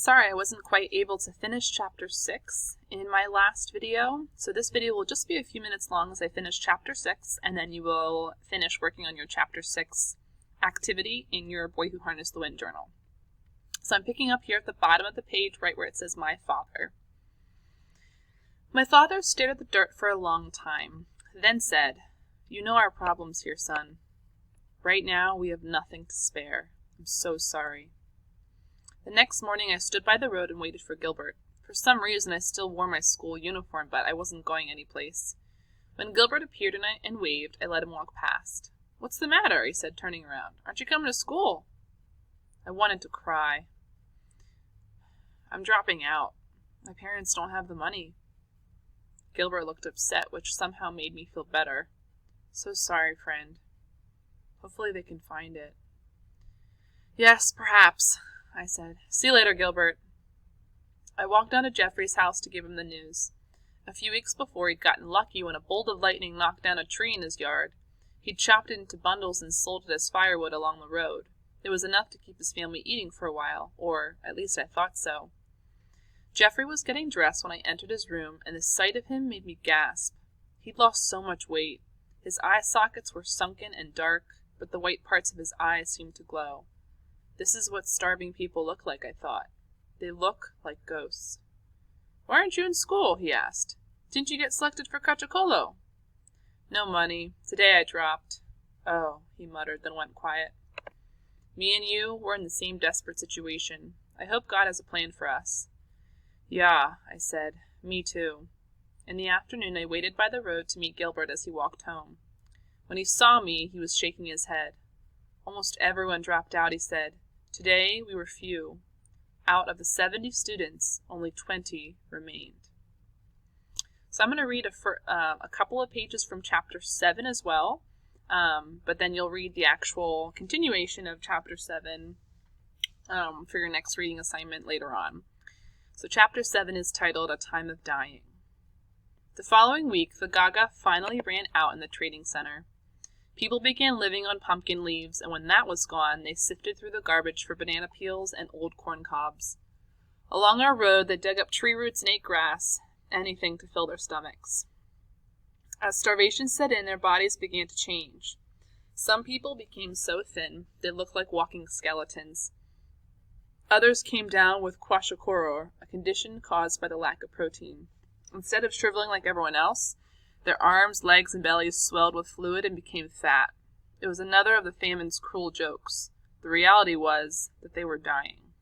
Sorry, I wasn't quite able to finish Chapter 6 in my last video, so this video will just be a few minutes long as I finish Chapter 6, and then you will finish working on your Chapter 6 activity in your Boy Who Harnessed the Wind journal. So I'm picking up here at the bottom of the page, right where it says My Father. My father stared at the dirt for a long time, then said, "You know our problems here, son. Right now we have nothing to spare. I'm so sorry." The next morning I stood by the road and waited for Gilbert. For some reason I still wore my school uniform, but I wasn't going anyplace. When Gilbert appeared and waved, I let him walk past. "What's the matter?" he said, turning around. "Aren't you coming to school?" I wanted to cry. "I'm dropping out. My parents don't have the money." Gilbert looked upset, which somehow made me feel better. "So sorry, friend. Hopefully they can find it." "Yes, perhaps," I said. "See you later, Gilbert." I walked down to Jeffrey's house to give him the news. A few weeks before, he'd gotten lucky when a bolt of lightning knocked down a tree in his yard. He'd chopped it into bundles and sold it as firewood along the road. It was enough to keep his family eating for a while, or at least I thought so. Jeffrey was getting dressed when I entered his room, and the sight of him made me gasp. He'd lost so much weight. His eye sockets were sunken and dark, but the white parts of his eyes seemed to glow. This is what starving people look like, I thought. They look like ghosts. "Why aren't you in school?" he asked. "Didn't you get selected for Cachacolo?" "No money. Today I dropped." "Oh," he muttered, then went quiet. "Me and you, we're in the same desperate situation. I hope God has a plan for us." "Yeah," I said. "Me too." In the afternoon I waited by the road to meet Gilbert as he walked home. When he saw me, he was shaking his head. "Almost everyone dropped out," he said. "Today we were few. Out of the 70 students, only 20 remained." So I'm going to read a couple of pages from Chapter 7 as well, but then you'll read the actual continuation of Chapter 7 for your next reading assignment later on. So Chapter 7 is titled A Time of Dying. The following week, the Gaga finally ran out in the trading center. People began living on pumpkin leaves, and when that was gone, they sifted through the garbage for banana peels and old corn cobs. Along our road, they dug up tree roots and ate grass, anything to fill their stomachs. As starvation set in, their bodies began to change. Some people became so thin, they looked like walking skeletons. Others came down with kwashiorkor, a condition caused by the lack of protein. Instead of shriveling like everyone else, their arms, legs, and bellies swelled with fluid and became fat. It was another of the famine's cruel jokes. The reality was that they were dying.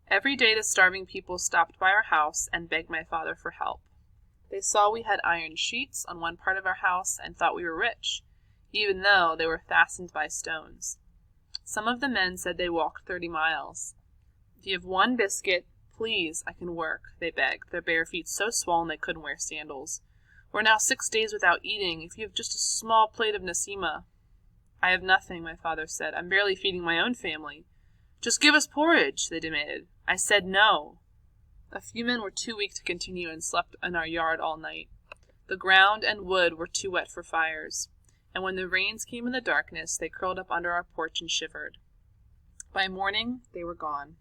Every day the starving people stopped by our house and begged my father for help. They saw we had iron sheets on one part of our house and thought we were rich, even though they were fastened by stones. Some of the men said they walked 30 miles. "If you have one biscuit, please, I can work," they begged, their bare feet so swollen they couldn't wear sandals. "We're now 6 days without eating. If you have just a small plate of nasima." "I have nothing," my father said. "I'm barely feeding my own family." "Just give us porridge," they demanded. I said no. A few men were too weak to continue and slept in our yard all night. The ground and wood were too wet for fires, and when the rains came in the darkness, they curled up under our porch and shivered. By morning, they were gone.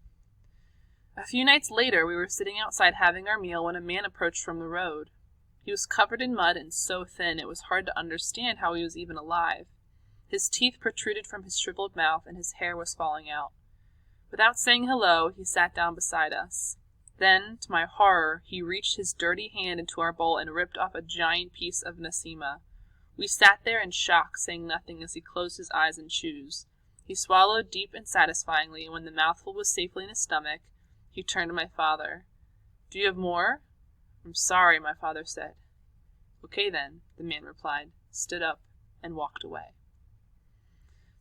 A few nights later, we were sitting outside having our meal when a man approached from the road. He was covered in mud and so thin it was hard to understand how he was even alive. His teeth protruded from his shriveled mouth and his hair was falling out. Without saying hello, he sat down beside us. Then, to my horror, he reached his dirty hand into our bowl and ripped off a giant piece of nasima. We sat there in shock, saying nothing as he closed his eyes and chews. He swallowed deep and satisfyingly, and when the mouthful was safely in his stomach, he turned to my father. "Do you have more?" "I'm sorry," my father said. "Okay then," the man replied, stood up, and walked away.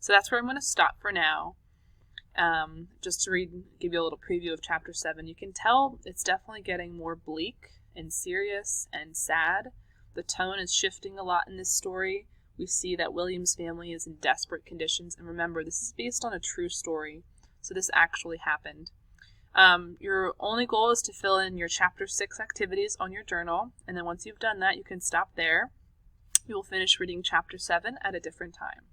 So that's where I'm going to stop for now. Just to give you a little preview of Chapter 7. You can tell it's definitely getting more bleak and serious and sad. The tone is shifting a lot in this story. We see that William's family is in desperate conditions. And remember, this is based on a true story. So this actually happened. Your only goal is to fill in your Chapter 6 activities on your journal. And then once you've done that, you can stop there. You will finish reading Chapter 7 at a different time.